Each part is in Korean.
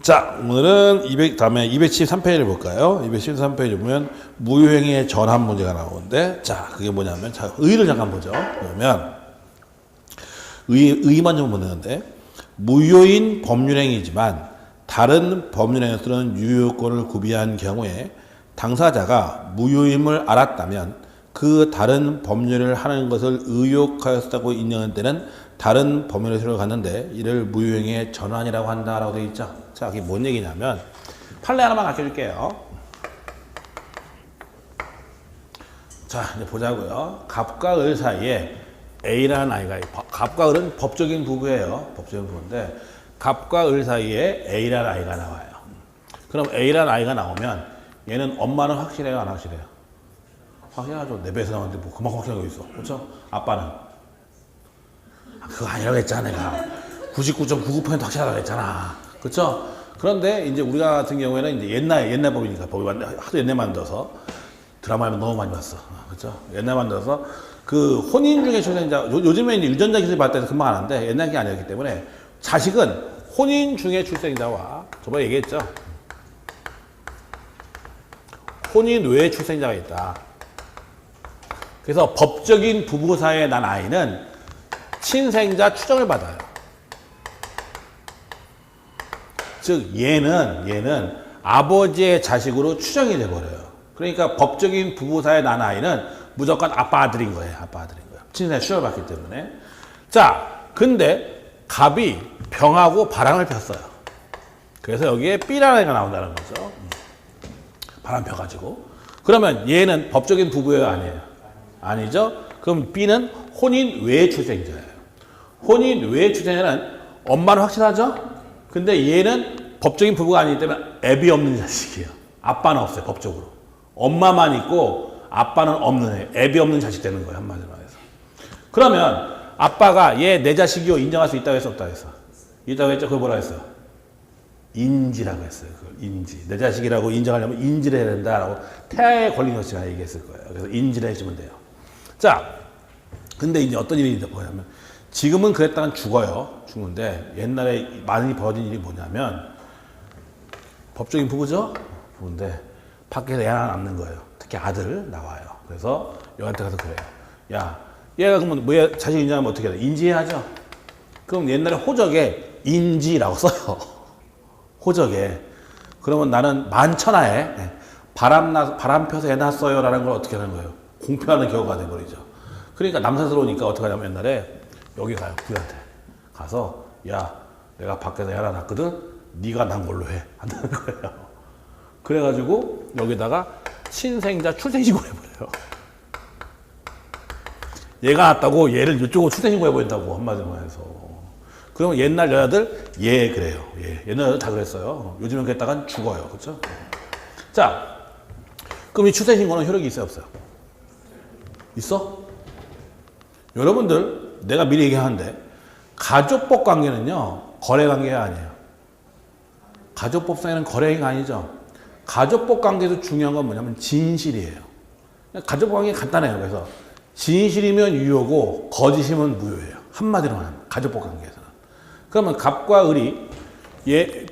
자, 오늘은 다음에 273페이지를 볼까요? 273페이지 보면 무효행위의 전환 문제가 나오는데, 자, 그게 뭐냐면, 자, 의의를 잠깐 보죠. 그러면, 의의만 좀 보는데, 무효인 법률행위지만 다른 법률행위에서는 유효권을 구비한 경우에 당사자가 무효임을 알았다면 그 다른 법률을 하는 것을 의욕하였다고 인정할 때는 다른 법률회사로 갔는데 이를 무효행위의 전환이라고 한다라고 되어 있죠. 자, 이게 뭔 얘기냐면 판례 하나만 가르쳐줄게요. 자, 이제 보자고요. 갑과 을 사이에 A라는 아이가, 갑과 을은 법적인 부부예요. 법적인 부부인데 갑과 을 사이에 A라는 아이가 나와요. 그럼 A라는 아이가 나오면 얘는 엄마는 확실해요, 안 확실해요? 확실하죠. 내 배에서 나왔는데 뭐 그만큼 확실한 거 있어. 그렇죠? 아빠는 그거 아니라고 했잖아, 내가. 99.99% 확실하다고 했잖아. 그렇죠? 그런데 이제 우리가 같은 경우에는 이제 옛날 법이니까, 법이 하도 옛날 만들어서 드라마를 너무 많이 봤어. 그렇죠? 옛날 만들어서 그 혼인 중에 출생자, 요즘에 이제 유전자 기술 발달해서 금방 하는데 옛날 게 아니었기 때문에 자식은 혼인 중에 출생자와 저번에 얘기했죠. 혼인 외에 출생자가 있다. 그래서 법적인 부부 사이에 난 아이는 친생자 추정을 받아요. 즉 얘는 아버지의 자식으로 추정이 돼버려요. 그러니까 법적인 부부 사이에 난 아이는 무조건 아빠 아들인 거예요. 아빠 아들인 거예요. 친생자 추정을 받기 때문에. 자, 근데 갑이 병하고 바람을 폈어요. 그래서 여기에 B라는 애가 나온다는 거죠. 바람 펴가지고. 그러면 얘는 법적인 부부예요, 아니에요? 아니죠? 그럼 B는 혼인 외 출생자예요. 혼인 외 출생자는 엄마는 확실하죠? 근데 얘는 법적인 부부가 아니기 때문에 애비 없는 자식이에요. 아빠는 없어요, 법적으로. 엄마만 있고 아빠는 없는 애, 애비 없는 자식 되는 거예요, 한마디로 해서. 그러면 아빠가 얘 내 자식이요 인정할 수 있다고 했어, 없다고 했어? 있다고 했죠? 그걸 뭐라 했어요? 인지라고 했어요. 그걸 인지. 내 자식이라고 인정하려면 인지를 해야 된다라고 태아에 걸린 것이라 얘기했을 거예요. 그래서 인지를 해주면 돼요. 자, 근데 이제 어떤 일이 뭐냐면 지금은 그랬다간 죽어요. 죽는데 옛날에 많이 벌어진 일이 뭐냐면 법적인 부부죠? 부부인데 밖에서 애 하나 남는 거예요. 특히 아들 나와요. 그래서 여한테 가서 그래요. 야, 얘가 그러면 뭐 자식 인정하면 어떻게 해야 돼? 인지해야죠. 그럼 옛날에 호적에 인지라고 써요. 호적에. 그러면 나는 만천하에 바람 펴서 애 낳았어요 라는 걸 어떻게 하는 거예요? 공표하는 경우가 돼버리죠. 그러니까 남사스러우니까 어떻게 하냐면 옛날에 여기 가요. 부인한테 가서 야, 내가 밖에서 애 하나 낳았거든. 네가 난 걸로 해. 한다는 거예요. 그래가지고 여기다가 친생자 출생신고를 해버려요. 얘가 낳았다고 얘를 이쪽으로 출생신고 해버린다고 한마디로 해서. 그러면 옛날 여자들 그래요. 옛날 여자들 다 그랬어요. 요즘은 그랬다간 죽어요. 그렇죠? 자, 그럼 이 출생신고는 효력이 있어요, 없어요? 있어? 여러분들 내가 미리 얘기하는데 가족법 관계는요 거래관계가 아니에요. 가족법상에는 거래가 아니죠. 가족법 관계에서 중요한 건 뭐냐면 진실이에요. 가족법 관계가 간단해요. 그래서 진실이면 유효고 거짓이면 무효예요. 한마디로 말하면 가족법 관계에서는. 그러면 갑과 을이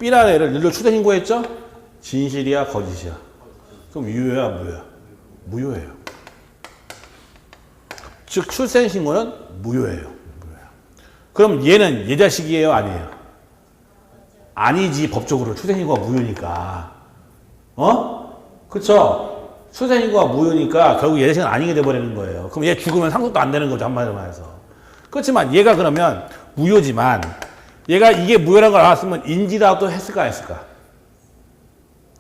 B라는 애를 일로 출생신고했죠? 진실이야 거짓이야? 그럼 유효야 무효야? 무효예요. 즉 출생신고는 무효예요. 그럼 얘는 얘 자식이에요? 아니에요? 아니지. 법적으로 출생신고가 무효니까. 그쵸? 출생신고가 무효니까 결국 얘 자식은 아니게 돼버리는 거예요. 그럼 얘 죽으면 상속도 안 되는 거죠. 한마디로 말해서. 그렇지만 얘가 그러면 무효지만 얘가 이게 무효라는 걸 알았으면 인지라도 했을까 안 했을까?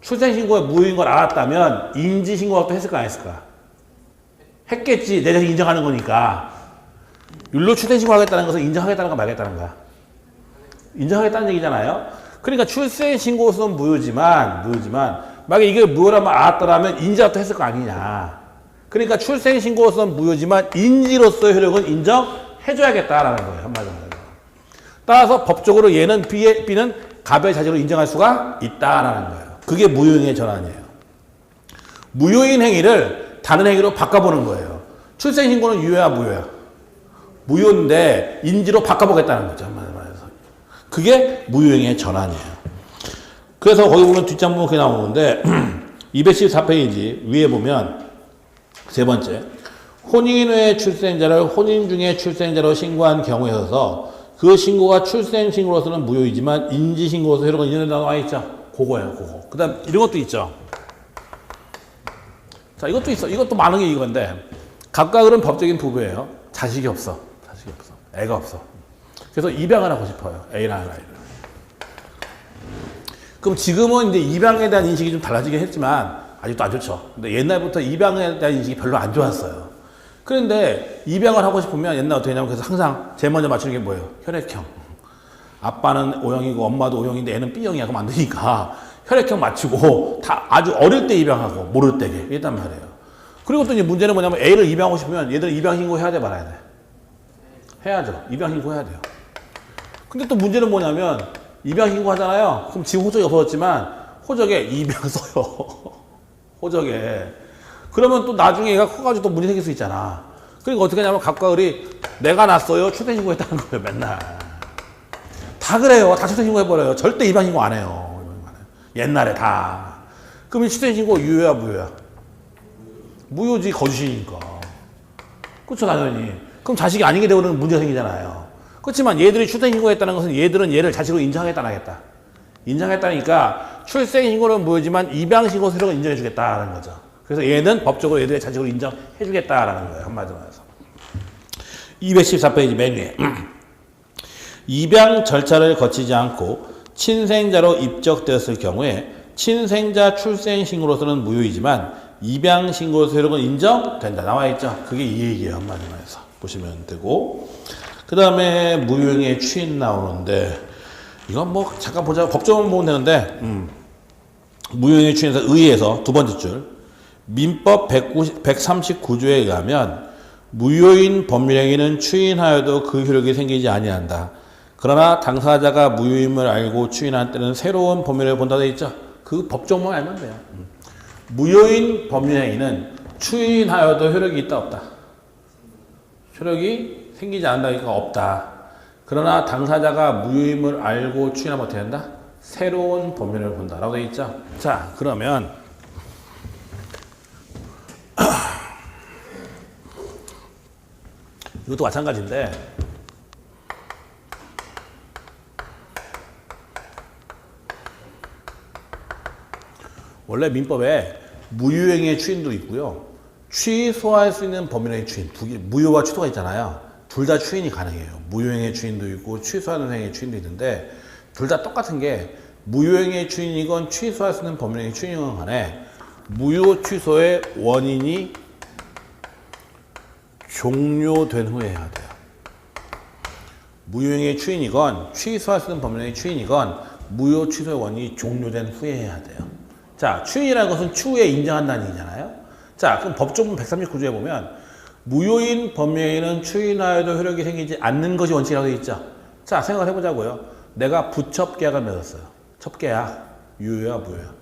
출생신고가 무효인 걸 알았다면 인지신고라도 했을까 안 했을까? 했겠지. 내 자식 인정하는 거니까. 율로 출생신고 하겠다는 것은 인정하겠다는 거 말겠다는 거야. 인정하겠다는 얘기잖아요. 그러니까 출생신고는 무효지만 만약에 이게 무효라면 알았더라면 인지라도 했을 거 아니냐. 그러니까 출생신고는 무효지만 인지로서의 효력은 인정해줘야겠다라는 거예요. 한마디로. 따라서 법적으로 얘는 B는 갑의 자식으로 인정할 수가 있다라는 거예요. 그게 무효행위의 전환이에요. 무효인 행위를 다른 행위로 바꿔보는 거예요. 출생신고는 유효야 무효야? 무효인데 인지로 바꿔보겠다는 거죠. 한마디로 말해서. 그게 무효행위의 전환이에요. 그래서 거기 보면 뒷장 보면 그게 나오는데 214페이지 위에 보면 세 번째 혼인 후에 출생자를 혼인 중에 출생자로 신고한 경우에 있어서 그 신고가 출생 신고로서는 무효이지만 인지 신고로서 효력은 인정된다고 나와 있죠. 그거예요, 그거. 그다음 이런 것도 있죠. 자, 이것도 있어. 이것도 많은 게 이건데 각각은 법적인 부부예요. 자식이 없어. 자식이 없어. 애가 없어. 그래서 입양을 하고 싶어요. A라는 아이를. 그럼 지금은 이제 입양에 대한 인식이 좀 달라지긴 했지만 아직도 안 좋죠. 근데 옛날부터 입양에 대한 인식이 별로 안 좋았어요. 그런데 입양을 하고 싶으면 옛날 어떻게 했냐면 그래서 항상 제일 먼저 맞추는 게 뭐예요? 혈액형. 아빠는 O형이고 엄마도 O형인데 애는 B형이야. 그럼 안 되니까 혈액형 맞추고 다 아주 어릴 때 입양하고 모를 때게 일단 말이에요. 그리고 또 이제 문제는 뭐냐면 A를 입양하고 싶으면 얘들은 입양 신고 해야 돼 말아야 돼? 해야죠. 입양 신고 해야 돼요. 근데 또 문제는 뭐냐면 입양 신고 하잖아요. 그럼 지금 호적이 없어졌지만 호적에 입양 써요. 호적에. 그러면 또 나중에 얘가 커가지고 또 문제 생길 수 있잖아. 그러니까 어떻게 하냐면 각과을이 내가 낳았어요. 출생 신고했다는 거예요. 맨날. 다 그래요. 다 출생 신고해버려요. 절대 입양 신고 안 해요. 옛날에 다. 그러면 출생 신고 유효야 무효야? 무효지 거짓이니까. 그렇죠 당연히. 그럼 자식이 아니게 되면 문제가 생기잖아요. 그렇지만 얘들이 출생 신고했다는 것은 얘들은 얘를 자식으로 인정하겠다 안 하겠다? 인정했다니까 출생 신고는 무효지만 입양 신고 세력은 인정해 주겠다는 거죠. 그래서 얘는 법적으로 얘들의 자식으로 인정해 주겠다라는 거예요. 한마디로 해서. 214페이지 맨 위에 입양 절차를 거치지 않고 친생자로 입적되었을 경우에 친생자 출생 신고로서는 무효이지만 입양 신고 세력은 인정된다. 나와 있죠. 그게 이 얘기예요. 한마디로 해서 보시면 되고 그 다음에 무효행위의 추인 나오는데 이건 뭐 잠깐 보자. 법조문 보면 되는데 무효행위의 추인에서 의의에서 두 번째 줄 민법 139조에 의하면 무효인 법률행위는 추인하여도 그 효력이 생기지 아니한다. 그러나 당사자가 무효임을 알고 추인한 때는 새로운 법률을 본다 돼 있죠. 그 법조문만 알면 돼요. 무효인 법률행위는 추인하여도 효력이 있다 없다. 효력이 생기지 않는다니까 없다. 그러나 당사자가 무효임을 알고 추인하면 어떻게 된다? 새로운 법률을 본다라고 돼 있죠. 자, 그러면 이것도 마찬가지인데 원래 민법에 무효행위의 추인도 있고요. 취소할 수 있는 법률행위 추인 두 개, 무효와 취소가 있잖아요. 둘 다 추인이 가능해요. 무효행위의 추인도 있고 취소하는 행위의 추인도 있는데 둘 다 똑같은 게 무효행위의 추인이건 취소할 수 있는 법률행위 추인이건 간에 무효 취소의 원인이 종료된 후에 해야 돼요. 무효행위의 추인이건 취소할 수 있는 법률행위 추인이건 무효 취소의 원인이 종료된 후에 해야 돼요. 자, 추인이라는 것은 추후에 인정한다는 얘기잖아요. 자, 그럼 법조문 139조에 보면 무효인 법률행위는 추인하여도 효력이 생기지 않는 것이 원칙이라고 되어 있죠. 자, 생각을 해보자고요. 내가 부첩계약을 맺었어요. 첩계약 유효야 무효야?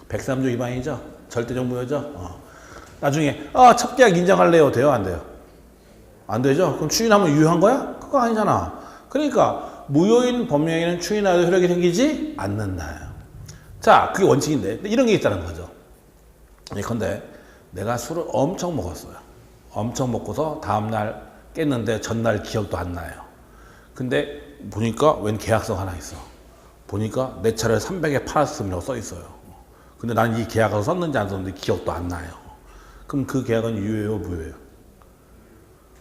103조 위반이죠. 절대적 무효죠. 나중에 첩계약 인정할래요? 돼요? 안 돼요? 안 되죠? 그럼 추인하면 유효한 거야? 그거 아니잖아. 그러니까 무효인 법률행위는 추인하여도 효력이 생기지 않는다. 자, 그게 원칙인데 이런 게 있다는 거죠. 예컨대 내가 술을 엄청 먹었어요. 엄청 먹고서 다음날 깼는데 전날 기억도 안 나요. 근데 보니까 웬 계약서 하나 있어. 보니까 내 차를 300에 팔았음이라고 써 있어요. 근데 나는 이 계약서 썼는지 안 썼는지 기억도 안 나요. 그럼 그 계약은 유효예요, 무효예요?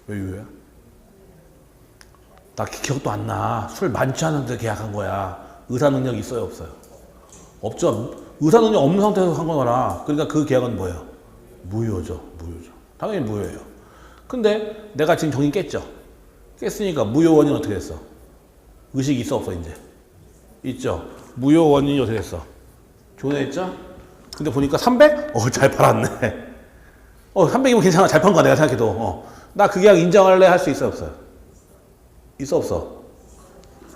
왜 유효야? 나 기억도 안 나. 술 많지 않은데 계약한 거야. 의사 능력 있어요, 없어요? 없죠. 의사 능력 없는 상태에서 한 거잖아. 그러니까 그 계약은 뭐예요? 무효죠. 무효죠. 당연히 무효예요. 근데 내가 지금 정신 깼죠. 깼으니까 무효 원인은 어떻게 됐어? 의식이 있어 없어 이제? 있죠. 무효 원인이 어떻게 됐어? 조회했죠? 근데 보니까 300? 잘 팔았네. 300이면 괜찮아. 잘 판 거야 내가 생각해도. 나 그 계약 인정할래 할 수 있어 없어요? 있어 없어?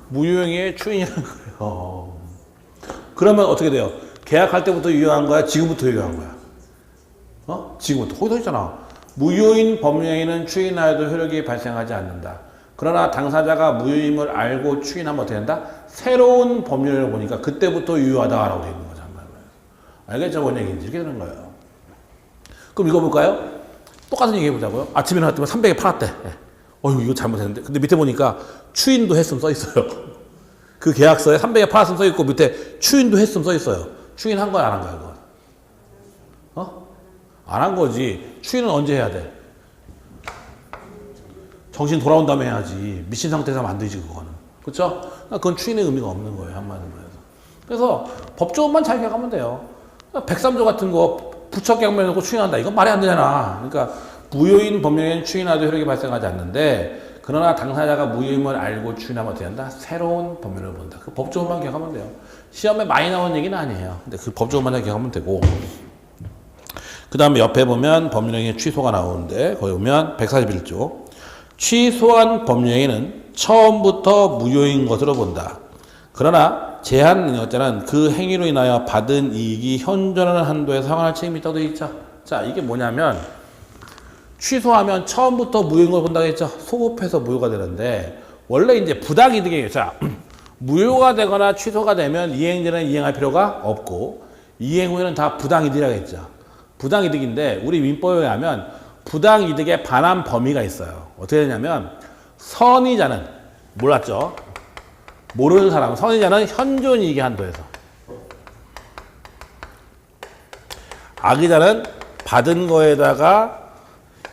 무효행위의 추인이라는 거예요. 그러면 어떻게 돼요? 계약할 때부터 유효한 거야? 지금부터 유효한 거야? 지금부터. 거기 써 있잖아. 무효인 법률행위는 추인하여도 효력이 발생하지 않는다. 그러나 당사자가 무효임을 알고 추인하면 어떻게 된다? 새로운 법률을 보니까 그때부터 유효하다라고 되어 있는 거죠. 알겠죠? 뭔 얘기인지. 이렇게 되는 거예요. 그럼 이거 볼까요? 똑같은 얘기 해보자고요. 아침에 일어났더니 300에 팔았대. 어휴, 이거 잘못했는데. 근데 밑에 보니까 추인도 했음 써 있어요. 그 계약서에 300에 팔았음 써 있고 밑에 추인도 했음 써 있어요. 추인한 거야, 안 한 거야, 그거? 어? 안 한 거지. 추인은 언제 해야 돼? 정신 돌아온 다음에 해야지. 미친 상태에서 하면 안 되지, 그거는. 그쵸? 그건 추인의 의미가 없는 거예요, 한마디로 해서. 그래서 법조문만 잘 기억하면 돼요. 103조 같은 거 부처 계약만 해놓고 추인한다. 이건 말이 안 되잖아. 그러니까 무효인 법령에는 추인하도 효력이 발생하지 않는데 그러나 당사자가 무효임을 알고 추인하면 어떻게 한다? 새로운 법률을 본다. 그 법조문만 기억하면 돼요. 시험에 많이 나온 얘기는 아니에요. 근데 그 법조문만 잘 기억하면 되고 그 다음에 옆에 보면 법령의 취소가 나오는데 거기 보면 141조 취소한 법령에는 처음부터 무효인 것으로 본다. 그러나 제한 능력자는 그 행위로 인하여 받은 이익이 현존하는 한도에서 상환할 책임이 있다고 되어 있죠. 자, 이게 뭐냐면 취소하면 처음부터 무효인 걸 본다고 했죠. 소급해서 무효가 되는데 원래 이제 부당이득이에요. 자, 무효가 되거나 취소가 되면 이행전에 이행할 필요가 없고 이행 후에는 다 부당이득이라고 했죠. 부당이득인데 우리 민법에 의하면 부당이득에 반한 범위가 있어요. 어떻게 되냐면 선의자는 몰랐죠. 모르는 사람, 선의자는 현존이익의 한도에서 악의자는 받은 거에다가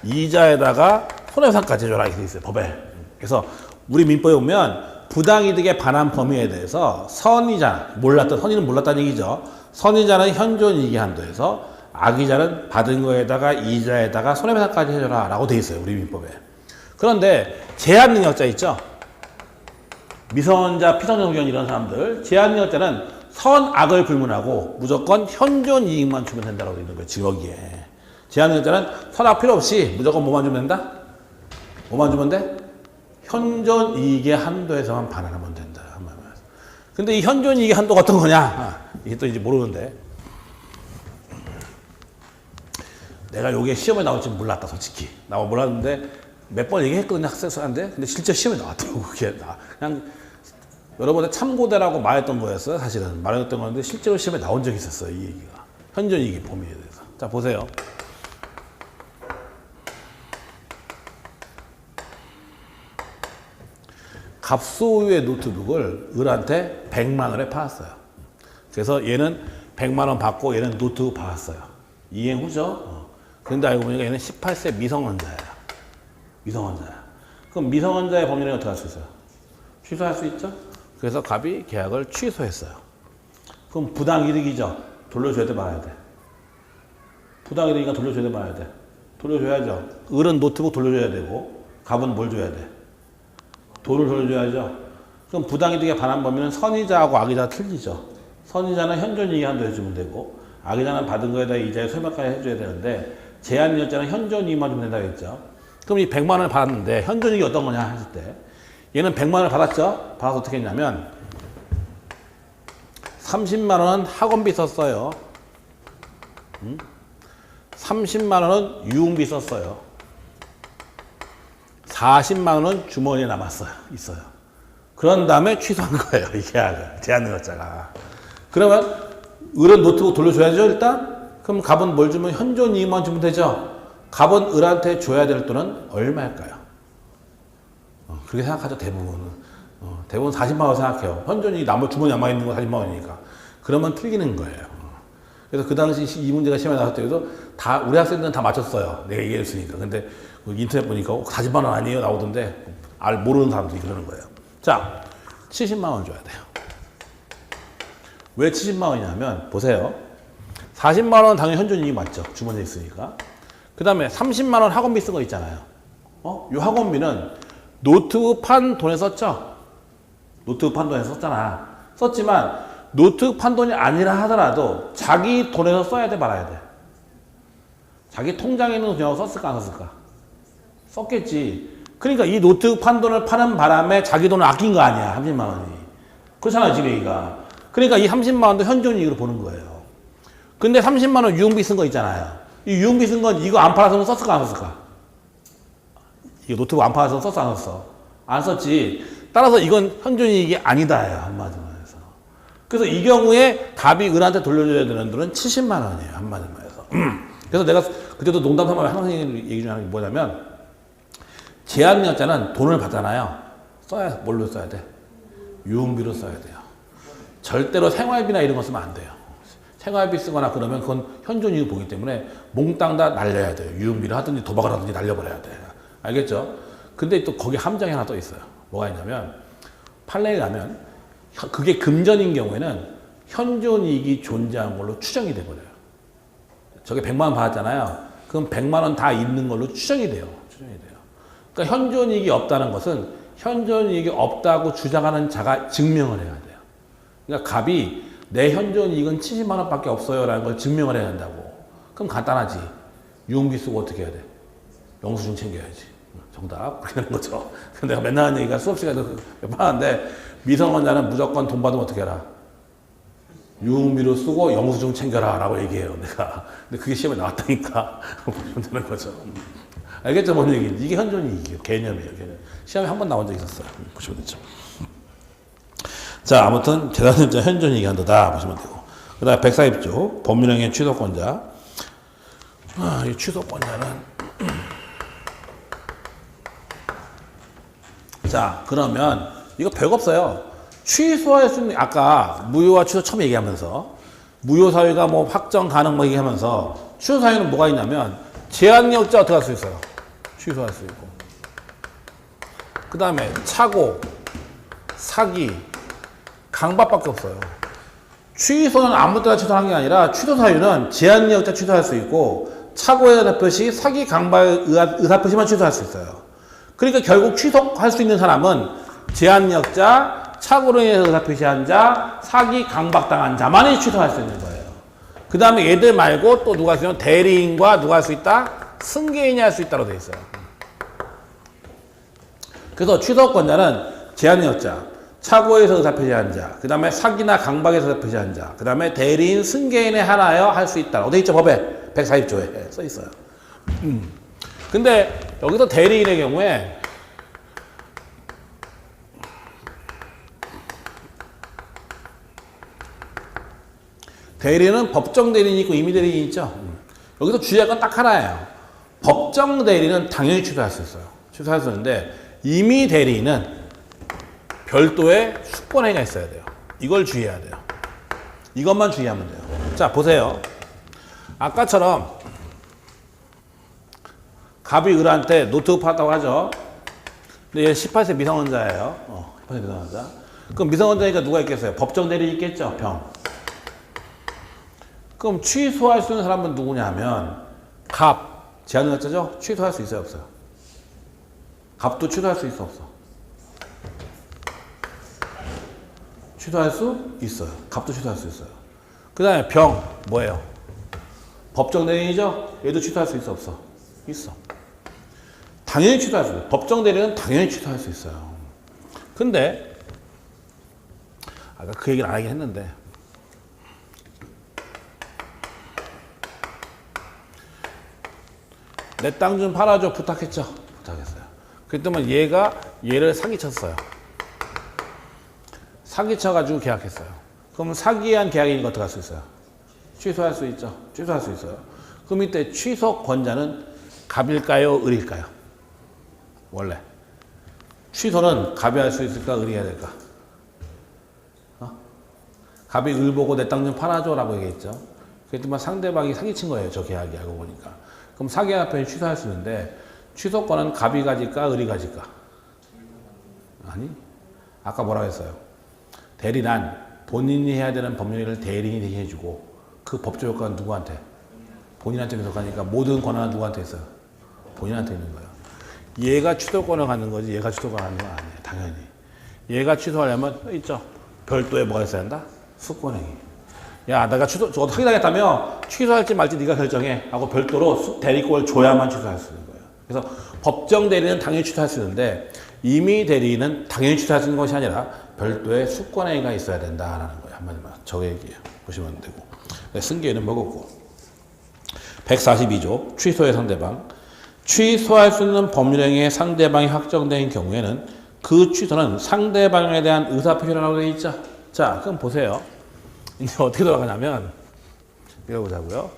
이자에다가 손해배상까지 줘라 이렇게 돼 있어요. 법에. 그래서 우리 민법에 보면 부당이득에 반한 범위에 대해서 선의자, 선의는 몰랐다는 얘기죠. 선의자는 현존이익의 한도에서 악의자는 받은 거에다가 이자에다가 손해배상까지 해줘라 라고 돼 있어요. 우리 민법에. 그런데 제한능력자 있죠. 미성년자, 피성년자 이런 사람들 제한능력자는 선악을 불문하고 무조건 현존 이익만 주면 된다고 되어 있는 거예요. 지금 여기에 제한능력자는 선악 필요 없이 무조건 뭐만 주면 된다? 뭐만 주면 돼? 현존 이익의 한도에서만 반환하면 된다. 근데 이 현존 이익의 한도가 어떤 거냐? 이게 또 이제 모르는데 내가 요게 시험에 나올지 몰랐다 솔직히. 나 몰랐는데 몇 번 얘기했거든요 학생한테. 근데 실제 시험에 나왔더라고 그게. 그냥 여러분의 참고대라고 말했던 거였어요. 사실은 말했던 건데 실제로 시험에 나온 적이 있었어요. 이 얘기가. 현존이익의 범위에 대해서. 자 보세요. 갑소유의 노트북을 을한테 100만 원에 팔았어요. 그래서 얘는 100만 원 받고 얘는 노트북 받았어요. 이행 후죠. 그런데 알고 보니까 얘는 18세 미성년자예요. 미성년자야. 그럼 미성년자의 법률은 어떻게 할 수 있어요? 취소할 수 있죠? 그래서 갑이 계약을 취소했어요. 그럼 부당이득이죠? 돌려줘야 돼 말아야 돼? 부당이득이니까 돌려줘야 돼 말아야 돼? 돌려줘야죠. 을은 노트북 돌려줘야 되고 갑은 뭘 줘야 돼? 돈을 돌려줘야죠. 그럼 부당이득에 반한 범위는 선의자하고 악의자가 틀리죠. 선의자는 현존이익 한도에 주면 되고 악의자는 받은 거에다 이자에 손해까지 해줘야 되는데 제한이익자는 현존이익만 주면 된다고 했죠. 그럼 이 100만 원을 받았는데 현존이익이 어떤 거냐 했을 때 얘는 100만 원을 받았죠. 받아서 어떻게 했냐면 30만 원은 학원비 썼어요. 30만 원은 유흥비 썼어요. 40만 원은 주머니에 남았어요. 있어요. 그런 다음에 취소한 거예요. 이 계약을. 제한능력자가. 그러면 을은 노트북 돌려줘야죠 일단. 그럼 갑은 뭘 주면 현존이익만 주면 되죠. 갑은 을한테 줘야 될 돈은 얼마일까요? 그렇게 생각하죠 대부분은. 대부분 40만 원 생각해요. 현존이익 남을 주머니에 남아있는 거 40만 원이니까. 그러면 틀리는 거예요. 그래서 그 당시 이 문제가 시험에 나왔을 때도 다 우리 학생들은 다 맞췄어요. 내가 얘기했으니까. 근데 인터넷 보니까 40만 원 아니에요 나오던데 모르는 사람들이 그러는 거예요. 자, 70만 원 줘야 돼요. 왜 70만 원이냐면 보세요. 40만 원은 당연히 현존이익이 맞죠. 주머니에 있으니까. 그 다음에 30만 원 학원비 쓴 거 있잖아요. 이 학원비는 노트북 판 돈에 썼죠. 노트북 판 돈에 썼잖아. 썼지만 노트북 판 돈이 아니라 하더라도 자기 돈에서 써야 돼 말아야 돼. 자기 통장에 있는 돈 썼을까 안 썼을까? 썼겠지. 그러니까 이 노트북 판 돈을 파는 바람에 자기 돈을 아낀 거 아니야. 30만 원이. 그렇잖아 지금 얘기가. 그러니까 이 30만 원도 현존이익으로 보는 거예요. 근데 30만 원 유흥비 쓴 거 있잖아요. 이 유흥비 쓴 건 이거 안 팔아서는 썼을까 안 썼을까? 이거 노트북 안 팔아서 썼어 안 썼어? 안 썼지. 따라서 이건 현존이익이 아니다예요. 한마디로 해서. 그래서 이 경우에 갑이 을한테 돌려줘야 되는 돈은 70만 원이에요. 한마디로 해서. 그래서 내가 그때도 농담 삼아 항상 얘기 중에 하는 게 뭐냐면 제한여자는 돈을 받잖아요. 뭘로 써야 돼? 유흥비로 써야 돼요. 절대로 생활비나 이런 거 쓰면 안 돼요. 생활비 쓰거나 그러면 그건 현존이익을 보기 때문에 몽땅 다 날려야 돼요. 유흥비를 하든지 도박을 하든지 날려버려야 돼요. 알겠죠? 근데 또 거기 함정이 하나 또 있어요. 뭐가 있냐면 판례에 가면 그게 금전인 경우에는 현존이익이 존재한 걸로 추정이 돼버려요. 저게 100만 원 받았잖아요. 그럼 100만 원 다 있는 걸로 추정이 돼요. 그러니까 현존이익이 없다는 것은 현존이익이 없다고 주장하는 자가 증명을 해야 돼요. 그러니까 갑이 내 현존이익은 70만 원밖에 없어요 라는 걸 증명을 해야 한다고. 그럼 간단하지. 유흥비 쓰고 어떻게 해야 돼? 영수증 챙겨야지. 정답. 그렇게 되는 거죠. 내가 맨날 하는 얘기가 수업 시간에 몇 번 하는데 미성년자는 무조건 돈 받으면 어떻게 해라? 유흥비로 쓰고 영수증 챙겨라 라고 얘기해요. 내가. 근데 그게 시험에 나왔다니까. 보면 되는 거죠. 알겠죠? 뭔 얘기인지. 이게 현존이익이에요. 개념이에요. 개념. 시험에 한 번 나온 적 있었어요. 보시면 되죠. 자, 아무튼 재산자 현존이익이 한도다 보시면 되고. 그 다음에 140조 법률행위 취소권자. 이 취소권자는 자, 그러면 이거 별거 없어요. 취소할 수 있는 아까 무효와 취소 처음 얘기하면서 무효 사유가 뭐 확정 가능 뭐 얘기하면서 취소 사유는 뭐가 있냐면 제한력자 어떻게 할 수 있어요? 취소할 수 있고. 그 다음에 착오, 사기, 강박밖에 없어요. 취소는 아무 때나 취소하는 게 아니라 취소 사유는 제한력자 취소할 수 있고 착오에 대한 표시, 사기, 강박의 의사표시만 취소할 수 있어요. 그러니까 결국 취소할 수 있는 사람은 제한력자, 착오로 인해서 의사표시한 자, 사기, 강박당한 자만이 취소할 수 있는 거예요. 그 다음에 얘들 말고 또 누가 있으면 대리인과 누가 할 수 있다? 승계인이 할 수 있다고 되어 있어요. 그래서 취소권자는 제한력자, 착오에서 의사표시한 자, 그 다음에 사기나 강박에서 의사표시한 자, 그 다음에 대리인, 승계인에 하나여 할 수 있다고 되어 있죠. 법에 140조에 써 있어요. 근데 여기서 대리인의 경우에 대리인은 법정 대리인이 있고 임의 대리인이 있죠. 여기서 주의할 건 딱 하나예요. 법정 대리인은 당연히 취소할 수 있어요. 취소할 수 있는데 임의 대리인은 별도의 수권행위가 있어야 돼요. 이걸 주의해야 돼요. 이것만 주의하면 돼요. 자, 보세요. 아까처럼 갑이 을한테 노트북 팔았다고 하죠. 근데 얘 18세 미성년자예요. 18세 미성년자. 그럼 미성년자니까 누가 있겠어요? 법정 대리인 있겠죠. 병. 그럼 취소할 수 있는 사람은 누구냐 하면 갑, 제한력자죠? 취소할 수 있어요? 없어요? 갑도 취소할 수 있어? 없어? 취소할 수 있어요. 갑도 취소할 수 있어요. 그 다음에 병, 뭐예요? 법정 대리인이죠? 얘도 취소할 수 있어? 없어? 있어. 당연히 취소할 수 있어요. 법정 대리인은 당연히 취소할 수 있어요. 근데 아까 그 얘기를 안 하긴 했는데 내 땅 좀 팔아줘 부탁했죠? 부탁했어요. 그랬더니 얘가 얘를 사기쳤어요. 사기쳐가지고 계약했어요. 그럼 사기한 계약이니까 어떻게 할 수 있어요? 취소할 수 있죠? 취소할 수 있어요. 그럼 이때 취소권자는 갑일까요? 을일까요? 원래 취소는 갑이 할 수 있을까? 을이 해야 될까? 갑이 을 보고 내 땅 좀 팔아줘 라고 얘기했죠. 그랬더니 상대방이 사기친 거예요. 저 계약이 알고 보니까. 그럼 사기한 편이 취소할 수 있는데 취소권은 갑이 가질까? 을이 가질까? 아니. 아까 뭐라고 했어요? 대리란 본인이 해야 되는 법률을 대리인이 해주고 그 법적 효과는 누구한테? 본인한테 계속하니까 모든 권한은 누구한테 있어요? 본인한테 있는 거예요. 얘가 취소권을 갖는 거지 얘가 취소권을 갖는 건 아니에요. 당연히. 얘가 취소하려면 있죠. 별도의 뭐가 있어야 한다? 수권행위. 야, 내가 저거 사기당했다며 취소할지 말지 네가 결정해 하고 별도로 대리권을 줘야만 취소할 수 있는 거예요. 그래서 법정 대리는 당연히 취소할 수 있는데 임의 대리인은 당연히 취소할 수 있는 것이 아니라 별도의 수권행위가 있어야 된다라는 거예요. 한마디만 저 얘기예요. 보시면 되고. 승계는 먹었고 142조 취소의 상대방 취소할 수 있는 법률행위의 상대방이 확정된 경우에는 그 취소는 상대방에 대한 의사표시라고 되어 있죠. 자, 그럼 보세요. 이제 어떻게 돌아가냐면, 읽어보자고요.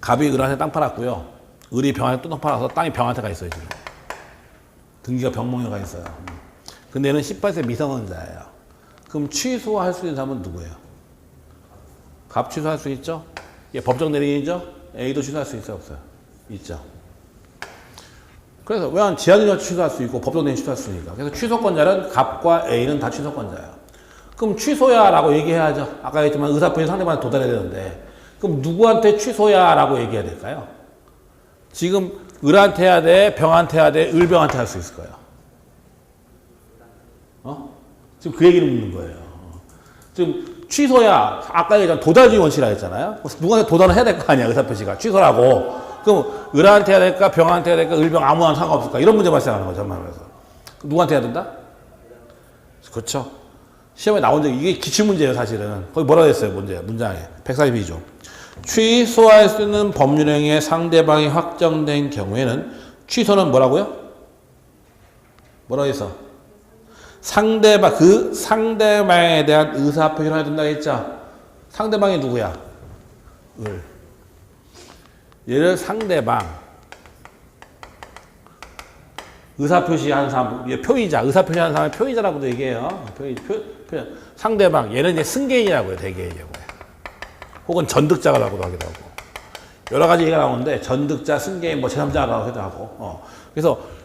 갑이 을한테 땅 팔았고요. 을이 병한테 또 땅 팔아서 땅이 병한테 가 있어요, 지금. 등기가 병몽에 가 있어요. 근데 얘는 18세 미성년자예요. 그럼 취소할 수 있는 사람은 누구예요? 갑 취소할 수 있죠? 얘 법정 내리인이죠? A도 취소할 수 있어요, 없어요? 있죠. 그래서 왜 제한능력 취소할 수 있고 법정 내린 취소할 수 있으니까. 그래서 취소권자는 갑과 A는 다 취소권자예요. 그럼 취소야 라고 얘기해야죠. 아까 얘기했지만 의사표시 상대방한테 도달해야 되는데 그럼 누구한테 취소야 라고 얘기해야 될까요? 지금 을한테 해야 돼? 병한테 해야 돼? 을병한테 할 수 있을 거예요. 지금 그 얘기를 묻는 거예요. 지금 취소야, 아까 얘기한 도달주의 원칙이라 했잖아요. 누구한테 도달을 해야 될 거 아니야, 의사표시가. 취소라고. 그럼 을한테 해야 될까? 병한테 해야 될까? 을병 아무나 상관없을까? 이런 문제 발생하는 거죠, 말해서. 누구한테 해야 된다? 그렇죠. 시험에 나온 적이 이게 기출문제예요, 사실은. 거기 뭐라 했어요, 문장에. 142조. 취소할 수 있는 법률행위의 상대방이 확정된 경우에는 취소는 뭐라고요? 뭐라고 했어? 그 상대방에 대한 의사표시를 해야 된다고 했죠? 상대방이 누구야? 을. 얘를 상대방. 의사표시하는 사람, 얘 표의자. 의사표시하는 사람을 표의자라고도 얘기해요. 상대방. 얘는 이제 승계인이라고 해요, 대개인이라고. 혹은 전득자라고도 하기도 하고. 여러 가지 얘기가 나오는데, 전득자, 승계인, 뭐 제3자라고 하기도 하고. 그래서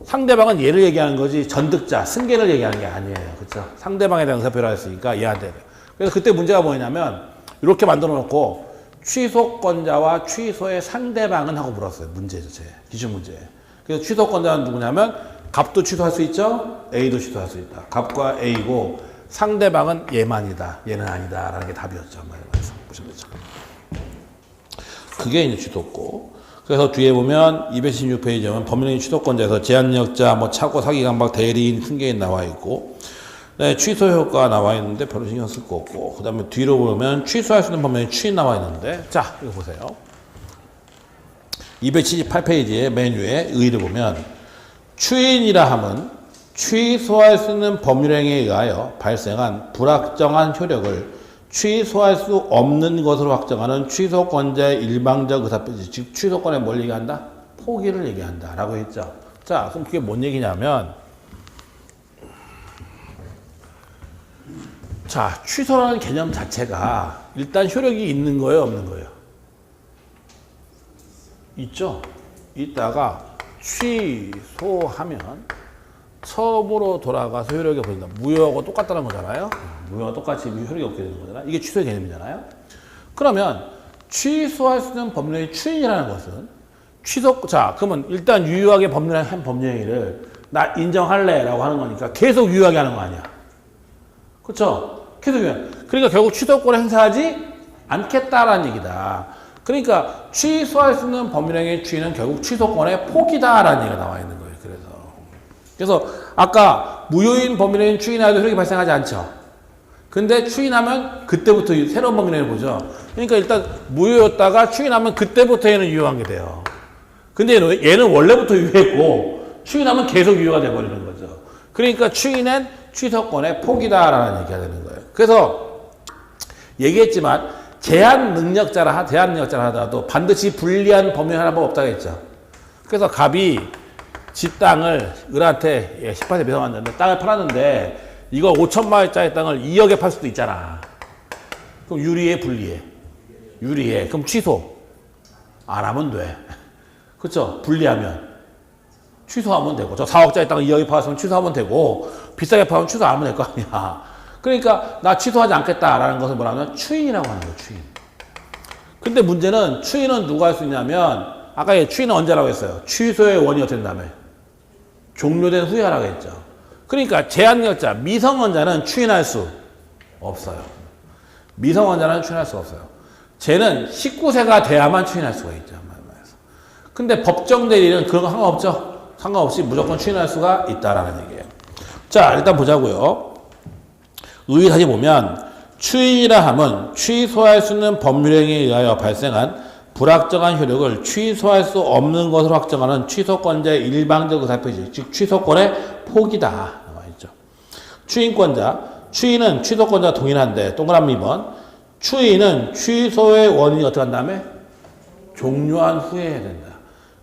상대방은 얘를 얘기하는 거지, 전득자, 승계를 얘기하는 게 아니에요. 그렇죠? 상대방에 대한 의사표를 했으니까 얘한테. 그래서 그때 문제가 뭐냐면, 이렇게 만들어 놓고, 취소권자와 취소의 상대방은 하고 물었어요. 문제죠, 기출문제. 그래서 취소권자는 누구냐면, 갑도 취소할 수 있죠? A도 취소할 수 있다. 갑과 A고, 상대방은 얘만이다. 얘는 아니다. 라는 게 답이었죠. 말해서 보시면 되죠. 그게 이제 취소고. 그래서 뒤에 보면 216페이지에 보면 법률행위 취소권자에서 제한력자, 뭐 차고, 사기, 강박, 대리인, 승계인 나와 있고, 네, 취소 효과가 나와 있는데 별로 신경 쓸 거 없고, 그 다음에 뒤로 보면 취소할 수 있는 법률행위 추인 나와 있는데, 자, 이거 보세요. 278페이지에 맨 위에 의의를 보면, 추인이라 함은 취소할 수 있는 법률행위에 의하여 발생한 불확정한 효력을 취소할 수 없는 것으로 확정하는 취소권자의 일방적 의사표시, 즉 취소권에 뭘 얘기한다? 포기를 얘기한다 라고 했죠. 자, 그럼 그게 뭔 얘기냐면, 자, 취소라는 개념 자체가 일단 효력이 있는 거예요, 없는 거예요? 있죠. 있다가 취소하면 처음으로 돌아가서 효력이 보인다. 무효하고 똑같다는 거잖아요. 무효와 똑같이 효력이 없게 되는 거잖아요. 이게 취소의 개념이잖아요. 그러면 취소할 수 있는 법률행위 추인이라는 것은 자, 그러면 일단 유효하게 한 법률행위를 나 인정할래 라고 하는 거니까 계속 유효하게 하는 거 아니야. 그렇죠? 계속 유효해. 그러니까 결국 취소권을 행사하지 않겠다라는 얘기다. 그러니까 취소할 수 있는 법률행위의 추인은 결국 취소권의 포기다라는 얘기가 나와 있는 거예요. 그래서 아까 무효인 법률행위 추인하여도 효력이 발생하지 않죠. 근데 추인하면 그때부터 새로운 법률행위를 보죠. 그러니까 일단 무효였다가 추인하면 그때부터 얘는 유효한 게 돼요. 근데 얘는 원래부터 유효했고 추인하면 계속 유효가 돼버리는 거죠. 그러니까 추인은 취소권의 포기다라는 얘기가 되는 거예요. 그래서 얘기했지만 제한 능력자라 하더라도 반드시 불리한 법률 하나밖에 없다고 했죠. 그래서 갑이 집 땅을 을한테 18세 미성년자인데 땅을 팔았는데 이거 5천만 원짜리 땅을 2억에 팔 수도 있잖아. 그럼 유리해, 불리해? 유리해. 그럼 취소 안 하면 돼. 그렇죠? 불리하면 취소하면 되고, 저 4억짜리 땅을 2억에 팔았으면 취소하면 되고, 비싸게 팔면 취소 안 하면 될 거 아니야. 그러니까 나 취소하지 않겠다라는 것을 뭐라면 추인이라고 하는 거예요. 추인. 근데 문제는 추인은 누가 할 수 있냐면, 아까 추인은 언제라고 했어요? 취소의 원이 어떻게 된다며? 종료된 후에 하라고 했죠. 그러니까 제한력자, 미성원자는 추인할 수 없어요. 미성원자는 추인할 수 없어요. 쟤는 19세가 돼야만 추인할 수가 있죠. 근데 법정 대리는 그런 거 상관없죠. 상관없이 무조건 추인할 수가 있다라는 얘기예요. 자, 일단 보자고요. 의의 다시 보면 추인이라 함은 취소할 수 있는 법률행위에 의하여 발생한 불확정한 효력을 취소할 수 없는 것으로 확정하는 취소권자의 일방적 의사표시, 즉 취소권의 포기다. 나와있죠. 추인권자, 추인은 취소권자와 동일한데 동그라미 2번. 추인은 취소의 원인이 어떻게 한 다음에? 종료한 후에 해야 된다.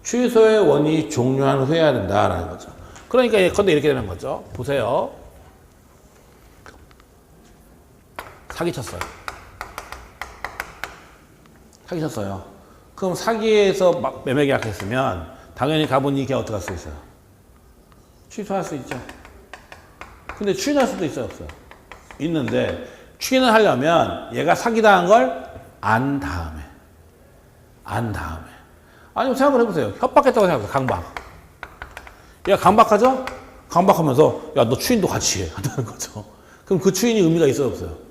취소의 원인이 종료한 후에 해야 된다라는 거죠. 그러니까 예컨대 이렇게 되는 거죠. 보세요. 사기쳤어요. 사기쳤어요. 그럼 사기에서 막 매매 계약했으면 당연히 갑은 이 계약 어떻게 할 수 있어요? 취소할 수 있죠. 근데 추인할 수도 있어요, 없어요? 있는데 추인을 하려면 얘가 사기당한 걸 안 다음에 아니면 생각을 해보세요. 협박했다고 생각해요. 강박. 얘가 강박하죠? 강박하면서 야 너 추인도 같이 해 한다는 거죠. 그럼 그 추인이 의미가 있어요, 없어요?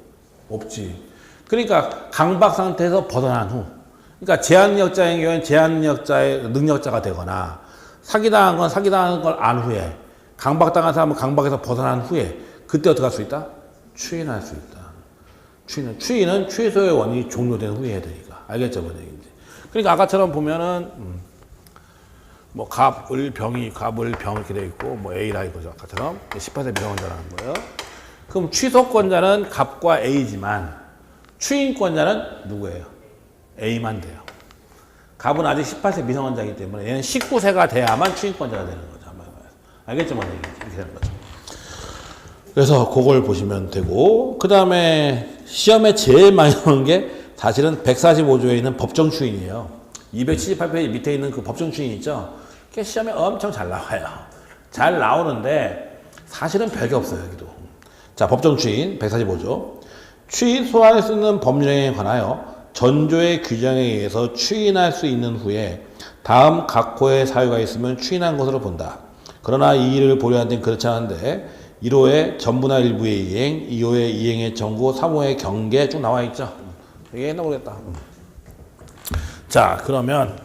없지. 그러니까 강박 상태에서 벗어난 후, 그러니까 제한력자의 경우에는 제한력자의 능력자가 되거나 사기당한 건 사기당한 걸 안 후에, 강박당한 사람은 강박에서 벗어난 후에 그때 어떻게 할 수 있다? 추인할 수 있다. 추인은 취소의 원인이 종료된 후에 해야 되니까. 알겠죠? 뭔 얘기인지. 그러니까 아까처럼 보면은 뭐 갑을 병 이렇게 되어 있고 뭐 A라 이거죠. 아까처럼 18세 미성년자라는 거예요. 그럼 취소권자는 갑과 A지만 추인권자는 누구예요? A만 돼요. 갑은 아직 18세 미성년자이기 때문에 얘는 19세가 돼야만 추인권자가 되는 거죠. 알겠죠? 뭔 얘기인지. 이렇게 되는 거죠. 그래서 그걸 보시면 되고, 그 다음에 시험에 제일 많이 나오는 게 사실은 145조에 있는 법정 추인이에요. 278페이지 밑에 있는 그 법정 추인 있죠? 그게 시험에 엄청 잘 나와요. 잘 나오는데 사실은 별게 없어요, 여기도. 자, 법정 추인 145조. 취소할 수 있는 법률행위에 관하여 전조의 규정에 의해서 추인할 수 있는 후에 다음 각호의 사유가 있으면 추인한 것으로 본다. 그러나 이 일을 보려는 데는 그렇지 않은데 1호의 전부나 일부의 이행, 2호의 이행의 정고, 3호의 경계 쭉 나와 있죠. 이게 옛날 모르겠다. 자, 그러면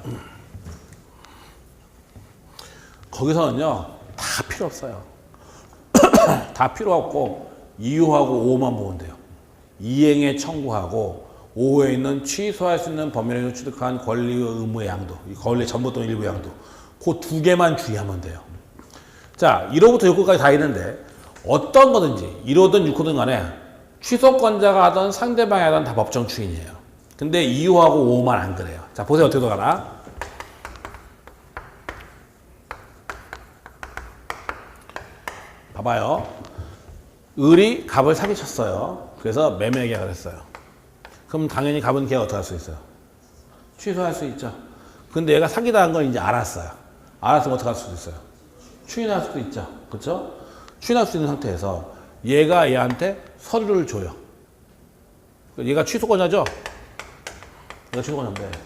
거기서는요 다 필요 없어요. 다 필요 없고 2호하고 5호만 보면 돼요. 이행의 청구하고 5호에 있는 취소할 수 있는 법률행위를 취득한 권리의 의무의 양도, 이 권리 전부 또는 일부의 양도, 그 두 개만 주의하면 돼요. 자, 1호부터 6호까지 다 있는데 어떤 거든지 1호든 6호든 간에 취소권자가 하든 상대방이 하든 다 법정 추인이에요. 근데 2호하고 5호만 안 그래요. 자, 보세요. 어떻게 돌아가나? 봐봐요. 을이 갑을 사기쳤어요. 그래서 매매 계약을 했어요. 그럼 당연히 갑은 계약 어떻게 할 수 있어요? 취소할 수 있죠. 근데 얘가 사기당한 걸 이제 알았어요. 알았으면 어떻게 할 수도 있어요? 추인할 수도 있죠. 그렇죠? 추인할 수 있는 상태에서 얘가 얘한테 서류를 줘요. 얘가 취소권자죠? 얘가 취소권자인데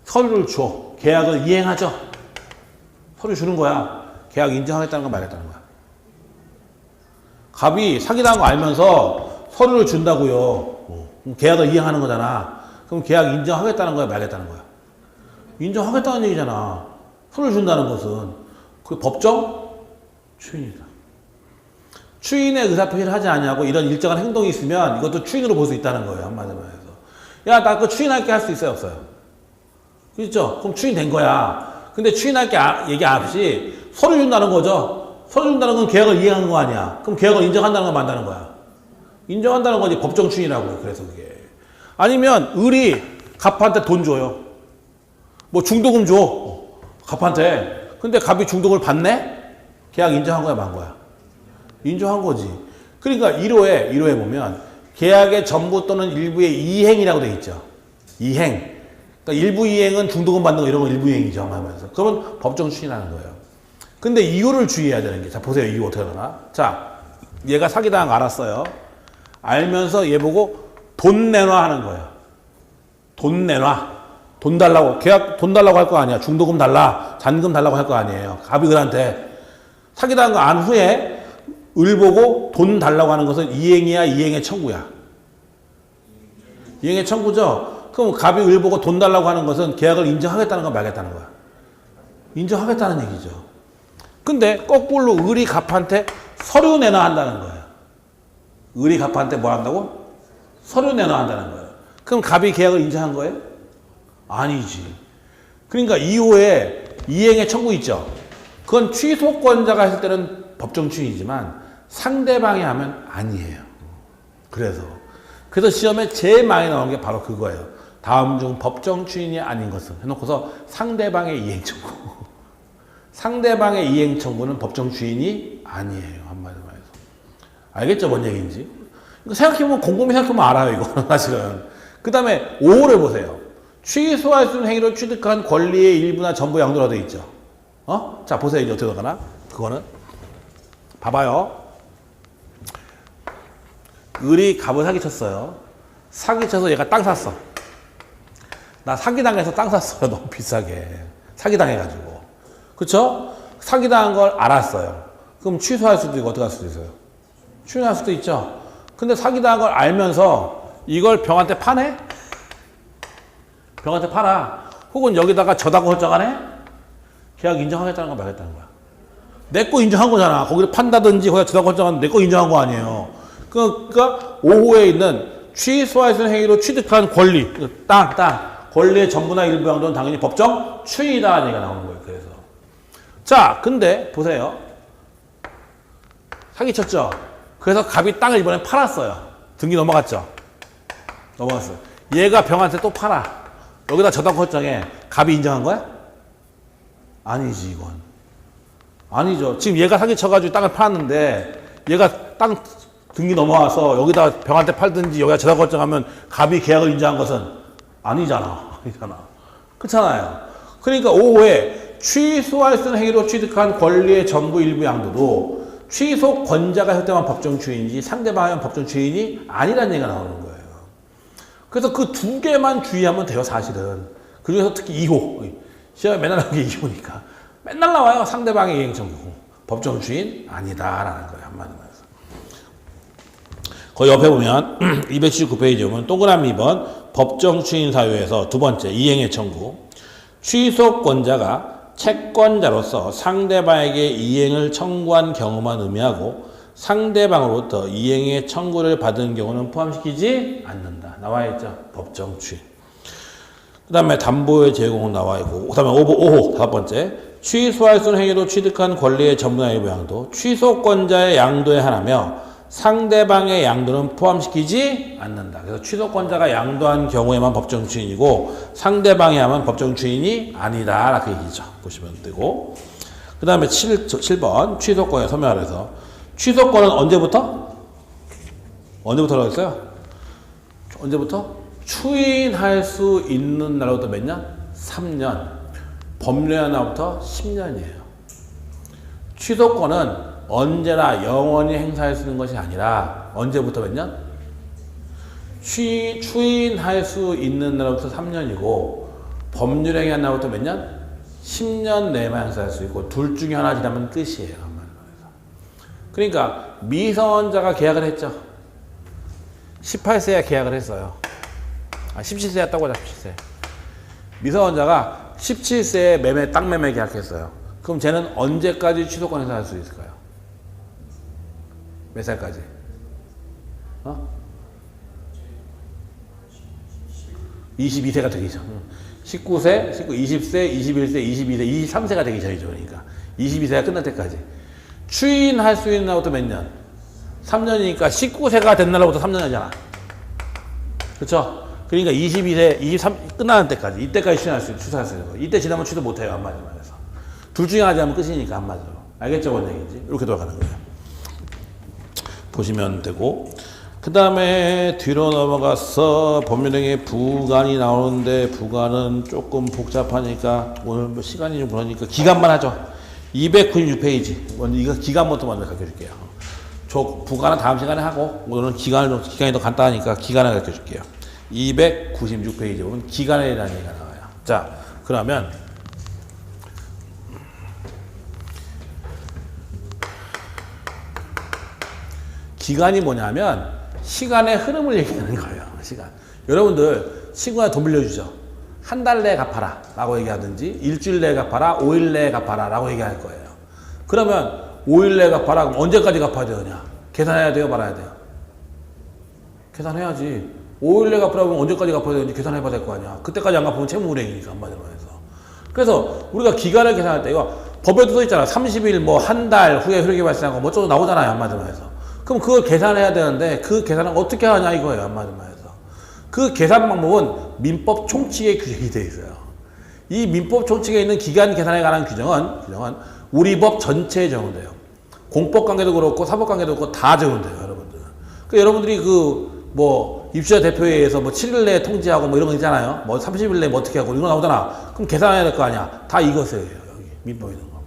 서류를 줘. 계약을 이행하죠? 서류 주는 거야. 계약 인정하겠다는 거 말겠다는 거야. 갑이 사기당한 거 알면서 서류를 준다고요. 그럼 계약을 이행하는 거잖아. 그럼 계약 인정하겠다는 거야, 말겠다는 거야? 인정하겠다는 얘기잖아. 서류를 준다는 것은. 그 법정 추인이다. 추인의 의사표시를 하지 않냐고 이런 일정한 행동이 있으면 이것도 추인으로 볼 수 있다는 거예요. 한마디로 해서. 야, 나 그 추인할게 할 수 있어요, 없어요? 그렇죠? 그럼 추인된 거야. 근데 추인할게 얘기 없이 서류 준다는 거죠. 서류 준다는 건 계약을 이행한 거 아니야. 그럼 계약을 인정한다는 거 만다는 거야. 인정한다는 거지 법정 추인이라고. 그래서 그게. 아니면 을이 갑한테 돈 줘요. 뭐 중도금 줘. 갑한테. 근데 갑이 중도금을 받네? 계약 인정한 거야, 만 거야? 인정한 거지. 그러니까 1호에 보면 계약의 전부 또는 일부의 이행이라고 돼 있죠. 이행. 그러니까 일부 이행은 중도금 받는 거 이런 건 일부 이행이죠. 하면서. 그러면 법정 추인하는 거예요. 근데 2호를 주의해야 되는 게, 자, 보세요. 2호 어떻게 하나? 자, 얘가 사기당한 거 알았어요. 알면서 얘 보고 돈 내놔 하는 거예요. 돈 내놔. 돈 달라고. 계약 돈 달라고 할 거 아니야. 중도금 달라. 잔금 달라고 할 거 아니에요. 갑이 을한테. 사기당한 거 안 후에 을 보고 돈 달라고 하는 것은 이행이야, 이행의 청구야? 이행의 청구죠? 그럼 갑이 을 보고 돈 달라고 하는 것은 계약을 인정하겠다는 거 말겠다는 거야? 인정하겠다는 얘기죠. 근데 거꾸로 을이 갑한테 서류 내놔 한다는 거예요. 을이 갑한테 뭐 한다고? 서류 내놔야 한다는 거예요. 그럼 갑이 계약을 인정한 거예요? 아니지. 그러니까 이후에 이행의 청구 있죠. 그건 취소권자가 했을 때는 법정 추인이지만 상대방이 하면 아니에요. 그래서 시험에 제일 많이 나오는 게 바로 그거예요. 다음 중 법정 추인이 아닌 것은 해놓고서 상대방의 이행 청구. 상대방의 이행 청구는 법정 추인이 아니에요. 한마디로 말해서. 알겠죠? 뭔 얘기인지? 생각해보면 곰곰이 생각해보면 알아요. 이거 사실은. 그 다음에 5호를 보세요. 취소할 수 있는 행위로 취득한 권리의 일부나 전부 양도라 되어 있죠. 자, 보세요. 이제 어떻게 들어가나? 그거는. 봐봐요. 을이 갑을 사기쳤어요. 사기쳐서 얘가 땅 샀어. 나 사기당해서 땅 샀어요. 너무 비싸게. 사기당해가지고. 그쵸? 사기당한 걸 알았어요. 그럼 취소할 수도 있고 어떻게 할 수도 있어요? 추인할 수도 있죠. 근데 사기당한 걸 알면서 이걸 병한테 파네? 병한테 팔아. 혹은 여기다가 저다고 설정하네? 계약 인정하겠다는 거 말겠다는 거야. 내 거 인정한 거잖아. 거기를 판다든지 거기다 저다고 설정하면 내 거 인정한 거 아니에요. 그러니까 5호에 있는 취소할 수 있는 행위로 취득한 권리, 땅, 권리의 전부나 일부 양도는 당연히 법정 추인이다 얘기가 나오는 거예요. 그래서 자, 근데 보세요. 사기쳤죠. 그래서 갑이 땅을 이번에 팔았어요. 등기 넘어갔죠. 넘어갔어요. 얘가 병한테 또 팔아. 여기다 저당 설정해. 갑이 인정한 거야? 아니지, 이건. 아니죠. 지금 얘가 사기쳐가지고 땅을 팔았는데 얘가 땅 등기 넘어와서 여기다 병한테 팔든지 여기다 저당 설정하면 갑이 계약을 인정한 것은 아니잖아. 그렇잖아요. 그러니까 5호에 취소할 수 있는 행위로 취득한 권리의 전부 일부 양도도 취소권자가 할 때만 법정 추인이지 상대방이 하면 법정 추인이 아니라는 얘기가 나오는 거예요. 그래서 그 두 개만 주의하면 돼요, 사실은. 그 중에서 특히 2호. 시험에 맨날 나오는 게 2호니까. 맨날 나와요, 상대방의 이행 청구. 법정 추인 아니다라는 거예요, 한마디로 해서. 그 옆에 보면 279페이지 보면 동그라미 2번 법정 추인 사유에서 두 번째 이행의 청구. 취소권자가 채권자로서 상대방에게 이행을 청구한 경우만 의미하고 상대방으로부터 이행의 청구를 받은 경우는 포함시키지 않는다. 나와 있죠. 법정 추인. 그 다음에 담보의 제공은 나와 있고, 그 다음에 5호, 다섯 번째. 취소할 수 있는 행위로 취득한 권리의 전부나 일부 양도. 취소권자의 양도에 한하며 상대방의 양도는 포함시키지 않는다. 그래서 취소권자가 양도한 경우에만 법정 추인이고 상대방이 하면 법정 추인이 아니다. 라고 얘기죠. 보시면 되고. 그 다음에 7번 취소권의 서명하래서 취소권은 언제부터? 언제부터라고 했어요? 언제부터? 추인할 수 있는 날로부터 몇 년? 3년. 법률의 날부터 10년이에요. 취소권은 언제나 영원히 행사할 수 있는 것이 아니라 언제부터 몇 년? 추인할 수 있는 날부터 3년이고 법률행위한 날부터 몇 년? 10년 내에만 행사할 수 있고 둘 중에 하나 지나면 끝이에요. 그러니까 미성년자가 계약을 했죠. 18세에 계약을 했어요. 17세였다고 하자. 17세. 미성년자가 17세에 매매, 땅 매매 계약했어요. 그럼 쟤는 언제까지 취소권 행사할 수 있을까요? 몇 살까지? 22세가 되기 전. 19세, 20세, 21세, 22세, 23세가 되기 전이죠. 그러니까 22세가 끝날 때까지. 추인할 수 있는 날부터 몇 년? 3년이니까 19세가 된 날부터 3년이잖아. 그렇죠? 그러니까 22세, 23 끝나는 때까지. 이때까지 취소할 수 있는 거예요. 이때 지나면 취소 못해요. 한마디로 말해서. 둘 중에 하지 않으면 끝이니까 한마디로. 알겠죠? 뭔 얘기인지? 이렇게 돌아가는 거예요. 보시면 되고. 그 다음에 뒤로 넘어가서 법률행위 부관이 나오는데 부관은 조금 복잡하니까 오늘 뭐 시간이 좀 그러니까 기간만 하죠. 296페이지. 먼저 이거 기간부터 먼저 가르쳐 줄게요. 부관은 다음 시간에 하고 오늘은 기간이 더 간단하니까 기간을 가르쳐 줄게요. 296페이지 보면 기간에 대한 얘기가 나와요. 자, 그러면 기간이 뭐냐면 시간의 흐름을 얘기하는 거예요. 시간. 여러분들 친구한테 돈 빌려주죠. 한 달 내에 갚아라 라고 얘기하든지 일주일 내에 갚아라, 5일 내에 갚아라 라고 얘기할 거예요. 그러면 5일 내에 갚아라 그럼 언제까지 갚아야 되느냐? 계산해야 돼요, 말아야 돼요? 계산해야지. 5일내 갚으라면 언제까지 갚아야 되는지 계산해봐야 될 거 아니야. 그때까지 안 갚으면 채무불이행이니까 한마디로 해서. 그래서 우리가 기간을 계산할 때 이거 법에도 써 있잖아. 30일 뭐 한 달 후에 효력이 발생하고 뭐 어쩌고 나오잖아요. 한마디로 해서. 그럼 그걸 계산해야 되는데 그 계산을 어떻게 하냐 이거예요. 한마디로 해서. 그 계산 방법은 민법 총칙에 규정이 되어 있어요. 이 민법 총칙에 있는 기간 계산에 관한 규정은 우리 법 전체에 적용돼요. 공법 관계도 그렇고 사법 관계도 그렇고 다 적용돼요, 여러분들. 그 여러분들이 뭐 입주자 대표회의에서 뭐 7일 내에 통지하고 뭐 이런 거 있잖아요. 뭐 30일 내에 뭐 어떻게 하고 이런 거 나오잖아. 그럼 계산해야 될 거 아니야. 다 이것이에요, 여기 민법에 있는 거.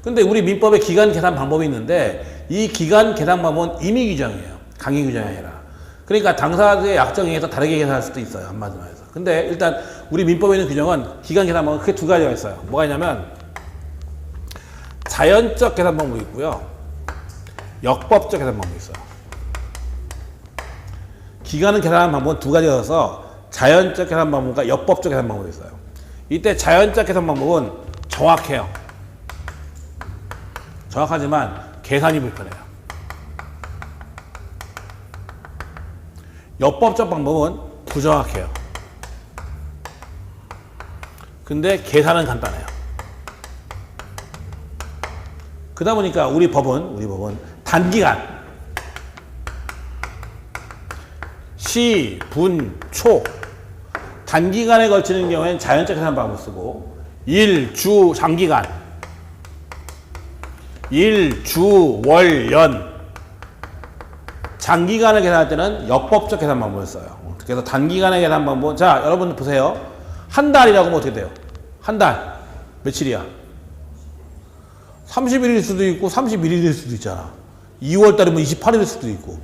근데 우리 민법에 기간 계산 방법이 있는데 이 기간 계산 방법은 임의 규정이에요. 강의 규정이 아니라. 그러니까 당사자의 약정에 의해서 다르게 계산할 수도 있어요. 한마디로 해서. 근데 일단 우리 민법에 있는 규정은 기간 계산 방법은 크게 두 가지가 있어요. 뭐가 있냐면 자연적 계산 방법이 있고요. 역법적 계산 방법이 있어요. 기간을 계산하는 방법은 두 가지가 있어서 자연적 계산 방법과 역법적 계산 방법이 있어요. 이때 자연적 계산 방법은 정확해요. 정확하지만 계산이 불편해요. 역법적 방법은 부정확해요. 근데 계산은 간단해요. 그러다 보니까 우리 법은 단기간 시, 분, 초 단기간에 걸치는 경우에는 자연적 계산 방법을 쓰고 일, 주, 장기간 일, 주, 월, 연 장기간을 계산할 때는 역법적 계산 방법을 써요. 그래서 단기간의 계산 방법 자 여러분들 보세요. 한 달이라고 하면 어떻게 돼요? 한 달 며칠이야? 31일일 수도 있고 31일일 수도 있잖아. 2월 달이면 28일일 수도 있고.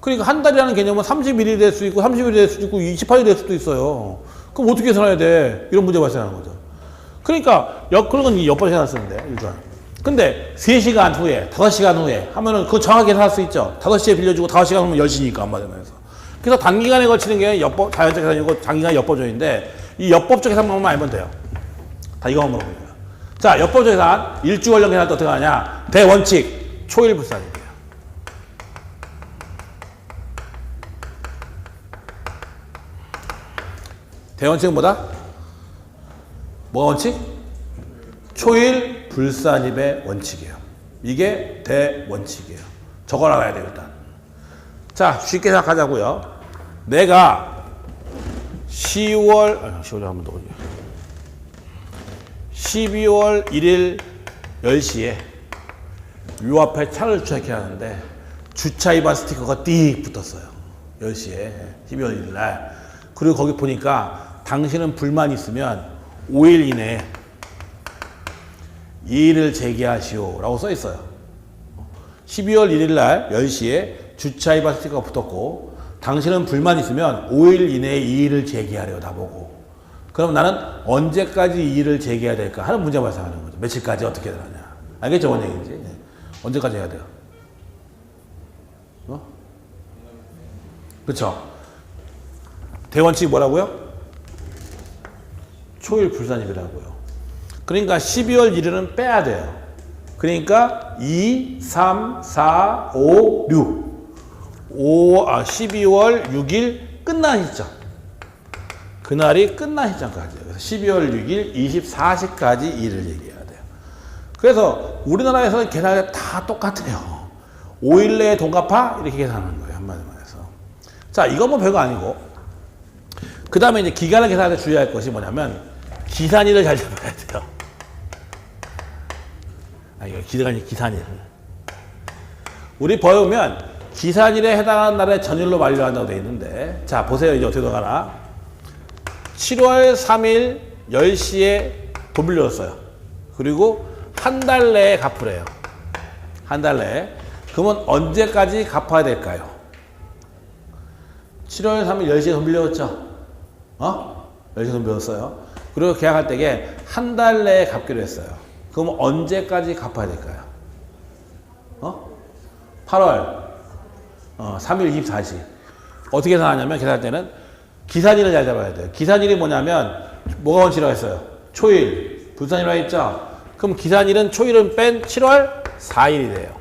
그러니까 한 달이라는 개념은 31일이 될 수도 있고 30일이 될 수도 있고 28일이 될 수도 있어요. 그럼 어떻게 계산해야 돼? 이런 문제가 발생하는 거죠. 그러니까 그런 건 역법 계산을 쓰는데 일단. 근데 3시간 후에 5시간 후에 하면은 그거 정확하게 계산할 수 있죠. 5시에 빌려주고 5시간 후면 10시니까 한마디로 해서. 그래서 단기간에 걸치는 게 자연적 계산이고 장기간 역법적인데 이 역법적 계산 방법만 알면 돼요. 다 이거만 물어보는 거야. 자, 역법적 계산 일주월령 계산할 때 어떻게 하냐? 대원칙 초일불산입니다. 대원칙은 뭐다? 뭐가 원칙? 초일불산입의 원칙이에요. 이게 대원칙이에요. 저걸 알아야 돼요, 일단. 자, 쉽게 생각하자고요. 내가 10월에 한번 더 올려. 12월 1일 10시에 요 앞에 차를 주차해야 하는데 주차 위반 스티커가 띡 붙었어요. 10시에 12월 1일 날. 그리고 거기 보니까 당신은 불만 있으면 5일 이내에 이의를 제기하시오 라고 써 있어요. 12월 1일 날 10시에 주차 위반 스티커가 붙었고 당신은 불만 있으면 5일 이내에 이의를 제기하래요. 나보고. 그럼 나는 언제까지 이의를 제기해야 될까 하는 문제가 발생하는 거죠. 며칠까지 어떻게 해야 되느냐. 알겠죠? 뭔 얘기인지. 네. 언제까지 해야 돼요? 그렇죠? 대원칙이 뭐라고요? 초일불산입이라고요. 그러니까 12월 1일은 빼야 돼요. 그러니까 2, 3, 4, 5, 6. 12월 6일 끝난 시점. 그날이 끝난 시점까지. 그래서 12월 6일 24시까지 일을 얘기해야 돼요. 그래서 우리나라에서는 계산이 다 똑같아요. 5일 내에 돈 갚아? 이렇게 계산하는 거예요. 한마디로 해서. 자, 이건 뭐 별거 아니고. 그 다음에 이제 기간을 계산할 때 주의할 것이 뭐냐면 기산일을 잘 잡아야 돼요. 이거 기산일. 우리 법에 보면 기산일에 해당하는 날에 전일로 만료한다고 되어 있는데 자, 보세요. 이제 어떻게 들어가나. 7월 3일 10시에 돈 빌려줬어요. 그리고 한 달 내에 갚으래요. 한 달 내에. 그러면 언제까지 갚아야 될까요? 7월 3일 10시에 돈 빌려줬죠? 10시에 돈 빌려줬어요. 그리고 계약할 때에 한 달 내에 갚기로 했어요. 그럼 언제까지 갚아야 될까요? 8월 3일 24시. 어떻게 계산하냐면 계산할 때는 기산일을 잘 잡아야 돼요. 기산일이 뭐냐면 뭐가 원칙이라고 했어요? 초일, 불산이라고 했죠? 그럼 기산일은 초일은 뺀 7월 4일이 돼요.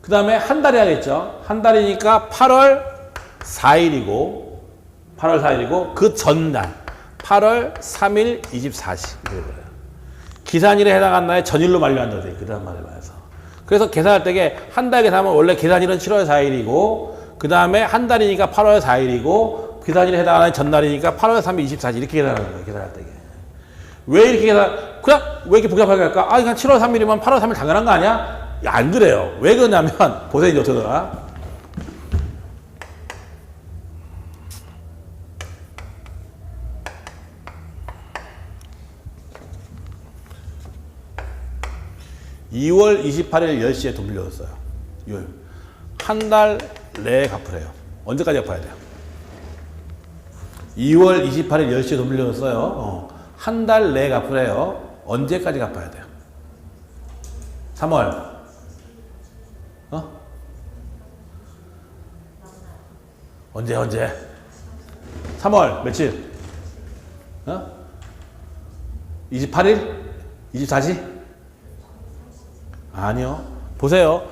그 다음에 한 달이 하겠죠. 한 달이니까 8월 4일이고, 8월 4일이고, 그 전날, 8월 3일 24시. 이렇게 그래요. 기산일에 해당한 날에 전일로 만료한다고 돼. 그 다음 말에 봐서. 그래서 계산할 때에 한 달 계산하면 원래 계산일은 7월 4일이고, 그 다음에 한 달이니까 8월 4일이고, 계산일에 해당하는 전날이니까 8월 3일 24시. 이렇게 계산하는 거예요. 계산할 때에. 왜 이렇게 그냥 왜 이렇게 복잡하게 할까? 아, 그냥 7월 3일이면 8월 3일 당연한 거 아니야? 안 그래요. 왜 그러냐면, 보세요, 이제 어떻게 되나? (2월 28일) 10시에 돈 빌려줬어요. 한 달 내에 갚으래요. 언제까지 갚아야 돼요? 2월 28일 10시에 돈 빌려줬어요. 한 달 내에 갚으래요. 언제까지 갚아야 돼요? 3월. 언제? 3월 며칠? 28일? 24시? 아니요. 보세요.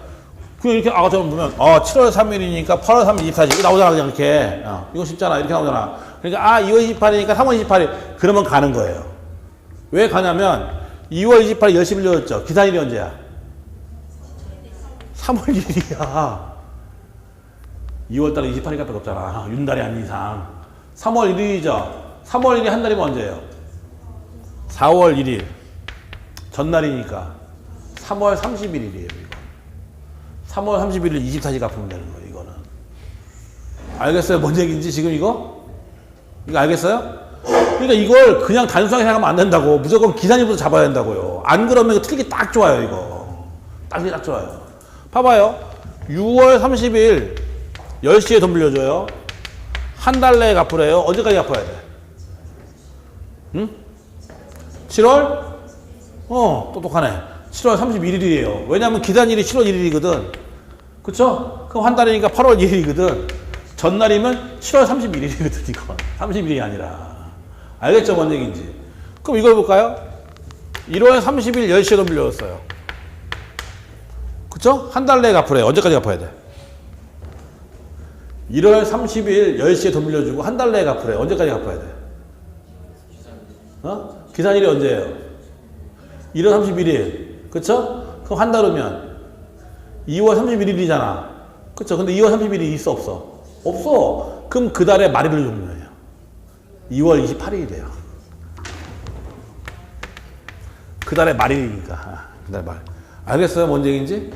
그냥 이렇게 아까처럼 보면 7월 3일이니까 8월 3일 24시 이거 나오잖아. 그냥 이렇게. 이거 쉽잖아. 이렇게 나오잖아. 그러니까 2월 28일이니까 3월 28일 그러면 가는 거예요. 왜 가냐면 2월 28일 10시 빌려줬죠. 기산일이 언제야? 3월 1일이야. 2월달에 28일밖에 없잖아. 윤달이 아닌 이상. 3월 1일이죠. 3월 1일이 한 달이면 언제예요? 4월 1일. 전날이니까 3월 31일이에요. 이거. 3월 31일 24시 갚으면 되는 거예요. 이거는. 알겠어요? 뭔 얘기인지 지금 이거? 이거 알겠어요? 그러니까 이걸 그냥 단순하게 생각하면 안 된다고. 무조건 기산일부터 잡아야 된다고요. 안 그러면 이거 틀기 딱 좋아요. 이거. 딱 좋아요. 봐봐요. 6월 30일 10시에 돈 빌려줘요. 한 달 내에 갚으래요. 언제까지 갚아야 돼? 응? 7월? 똑똑하네. 7월 31일이에요. 왜냐면 기산일이 7월 1일이거든. 그쵸? 그럼 한 달이니까 8월 1일이거든. 전날이면 7월 31일이거든, 이건. 30일이 아니라. 알겠죠? 뭔 얘기인지. 그럼 이걸 볼까요? 1월 30일 10시에 돈 빌려줬어요. 그쵸? 한 달 내에 갚으래요. 언제까지 갚아야 돼? 1월 30일 10시에 돈 빌려주고 한 달 내에 갚으래요. 언제까지 갚아야 돼? 기산일이 언제예요? 1월 31일. 그쵸? 그럼 한 달 후면 2월 31일이잖아. 그쵸? 근데 2월 31일이 있어, 없어? 없어. 그럼 그 달에 말일을 준 거예요. 2월 28일이래요. 그 달에 말일이니까. 그 달 말. 알겠어요? 뭔 얘기인지?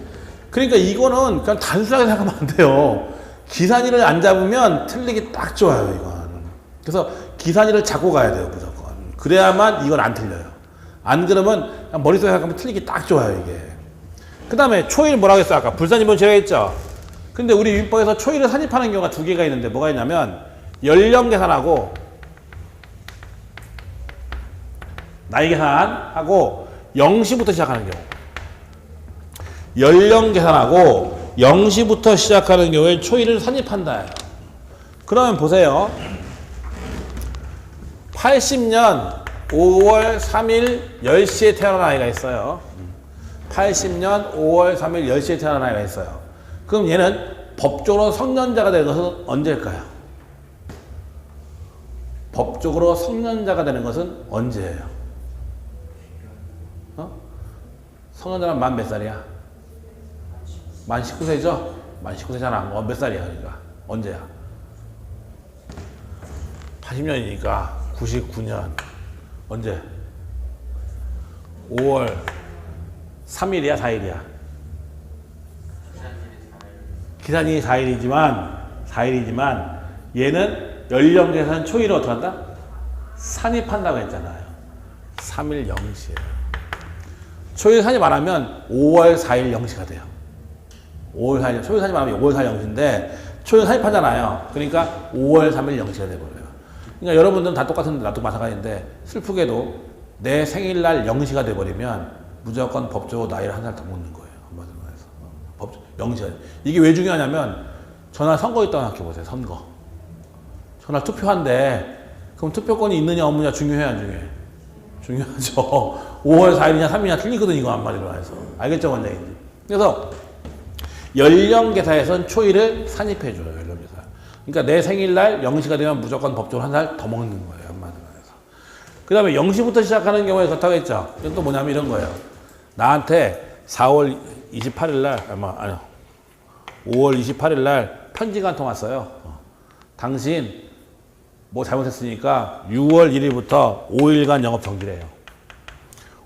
그러니까 이거는 그냥 단순하게 생각하면 안 돼요. 기산일을 안 잡으면 틀리기 딱 좋아요, 이건. 그래서 기산일을 잡고 가야 돼요, 무조건. 그래야만 이건 안 틀려요. 안 그러면 그냥 머릿속에 생각하면 틀리기 딱 좋아요, 이게. 그 다음에 초일 뭐라고 했어요? 아까 불산일본 제가 했죠? 근데 우리 유인법에서 초일을 산입하는 경우가 두 개가 있는데 뭐가 있냐면 연령 계산하고 나이 계산하고 0시부터 시작하는 경우. 연령 계산하고 0시부터 시작하는 경우에 초일을 산입한다. 그러면 보세요. 80년 5월 3일 10시에 태어난 아이가 있어요. 80년 5월 3일 10시에 태어난 아이가 있어요. 그럼 얘는 법적으로 성년자가 되는 것은 언제일까요? 법적으로 성년자가 되는 것은 언제예요? 성년자는 만 몇 살이야? 만 19세죠? 만 19세잖아. 몇 살이야, 그러니까? 언제야? 80년이니까 99년. 언제? 5월 3일이야, 4일이야? 기산일이 4일이지만 얘는 연령 계산 초일을 어떻게 한다? 산입한다고 했잖아요. 3일 0시에요. 초일 산입 안 하면 5월 4일 0시가 돼요. 5월 4일, 초일 산입 안 하면 5월 4일 0시인데 초일 산입하잖아요. 그러니까 5월 3일 0시가 돼버려요. 그러니까 여러분들은 다 똑같은데 나도 마찬가지인데 슬프게도 내 생일날 0시가 돼버리면 무조건 법적으로 나이를 한 살 더 먹는 거예요. 한마디로 말해서. 법적 0시가. 이게 왜 중요하냐면 전날 선거 있다고 생각해보세요. 선거. 전날 투표한대. 그럼 투표권이 있느냐 없느냐 중요해 안 중요해? 중요하죠. 5월 4일이냐 3일이냐 틀리거든 이거 한마디로 해서. 알겠죠 원장님? 그래서 연령계사에선 초일을 산입해줘요. 연령계사. 그러니까 내 생일날 0시가 되면 무조건 법적으로 한 살 더 먹는 거예요. 한마디로 해서. 그 다음에 0시부터 시작하는 경우에 그렇다고 했죠. 이건 또 뭐냐면 이런 거예요. 나한테 4월 28일 날, 아니요. 5월 28일 날 편지가 한 통 왔어요. 당신 뭐 잘못했으니까 6월 1일부터 5일간 영업 정지래요.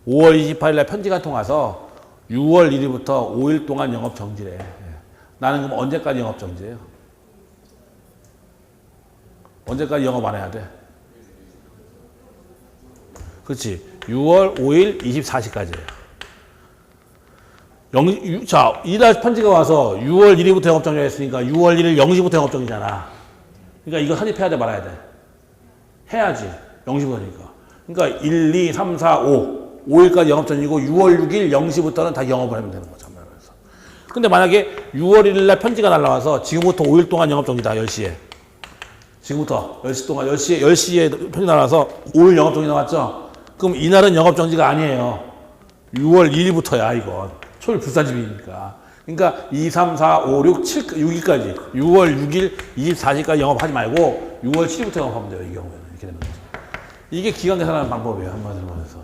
5월 28일 날 편지가 한 통 와서 6월 1일부터 5일 동안 영업 정지래. 나는 그럼 언제까지 영업 정지예요? 언제까지 영업 안 해야 돼? 그렇지. 6월 5일 24시까지예요. 자, 이날 편지가 와서 6월 1일부터 영업정지 했으니까 6월 1일 0시부터 영업정지잖아. 그러니까 이거 산입해야 돼, 말아야 돼? 해야지. 0시부터니까. 그러니까 1, 2, 3, 4, 5. 5일까지 영업정지고 6월 6일 0시부터는 다 영업을 하면 되는 거죠. 그래서. 근데 만약에 6월 1일 날 편지가 날라와서 지금부터 5일 동안 영업정지다, 10시에. 지금부터 10시 동안, 10시에 편지 날라와서 5일 영업정지 나왔죠? 그럼 이날은 영업정지가 아니에요. 6월 2일부터야, 이건. 초일 불사집이니까. 그러니까 2, 3, 4, 5, 6, 7, 6일까지. 6월 6일 24시까지 영업하지 말고 6월 7일부터 영업하면 돼요. 이 경우에는. 이렇게 되는 거죠. 이게 기간 계산하는 방법이에요. 한마디로 말해서.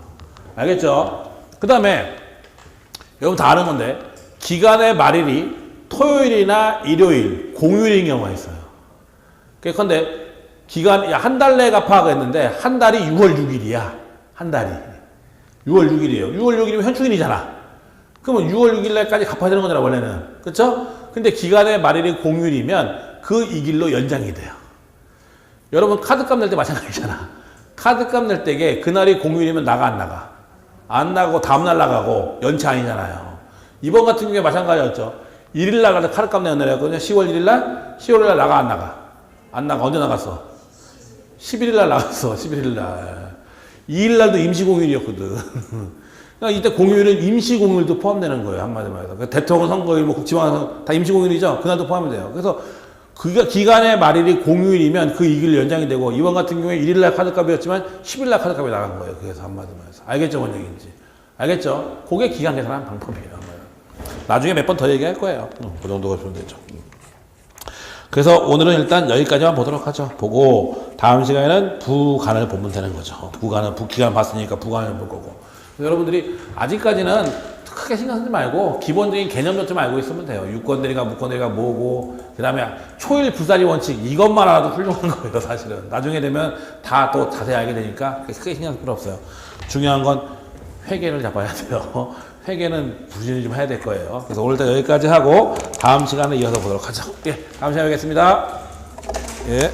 알겠죠? 그 다음에 여러분 다 아는 건데 기간의 말일이 토요일이나 일요일, 공휴일인 경우가 있어요. 그런데 기간, 한 달 내에 갚아가 했는데 한 달이 6월 6일이야. 한 달이. 6월 6일이에요. 6월 6일이면 현충일이잖아. 그러면 6월 6일 날까지 갚아야 되는 거잖아, 원래는. 그쵸? 근데 기간의 말일이 공휴일이면 그 이 길로 연장이 돼요. 여러분, 카드값 낼 때 마찬가지잖아. 카드값 낼 때게 그날이 공휴일이면 나가, 안 나가? 안 나가고 다음날 나가고 연차 아니잖아요. 이번 같은 경우에 마찬가지였죠. 1일 날 가서 카드값 내는 날이었거든요. 10월 1일 날? 10월 날 나가, 안 나가? 안 나가. 언제 나갔어? 11일 날 나갔어. 11일 날. 2일 날도 임시공휴일이었거든. 그러니까 이때 공휴일은 임시공휴일도 포함되는 거예요. 한마디로 말해서. 대통령 선거일, 뭐 지방선거 다 임시공휴일이죠. 그날도 포함이 돼요. 그래서 그가 기간의 말일이 공휴일이면 그 이 길 연장이 되고 이번 같은 경우에 1일날 카드값이었지만 10일날 카드값이 나간 거예요. 그래서 한마디로 말해서. 알겠죠? 뭔 얘기인지. 알겠죠? 그게 기간 계산하는 방법이에요. 나중에 몇 번 더 얘기할 거예요. 그 정도가 보면 되죠. 그래서 오늘은 일단 여기까지만 보도록 하죠. 보고 다음 시간에는 부간을 보면 되는 거죠. 기간 봤으니까 부간을 볼 거고. 여러분들이 아직까지는 크게 신경 쓰지 말고 기본적인 개념 좀 알고 있으면 돼요. 유권대리가 무권대리가 뭐고 그 다음에 초일 불사리 원칙 이것만 알아도 훌륭한 거예요. 사실은 나중에 되면 다 또 자세히 알게 되니까 크게 신경 쓸 필요 없어요. 중요한 건 회계를 잡아야 돼요. 회계는 부지런히 좀 해야 될 거예요. 그래서 오늘도 여기까지 하고 다음 시간에 이어서 보도록 하죠. 예, 다음 시간에 뵙겠습니다. 예.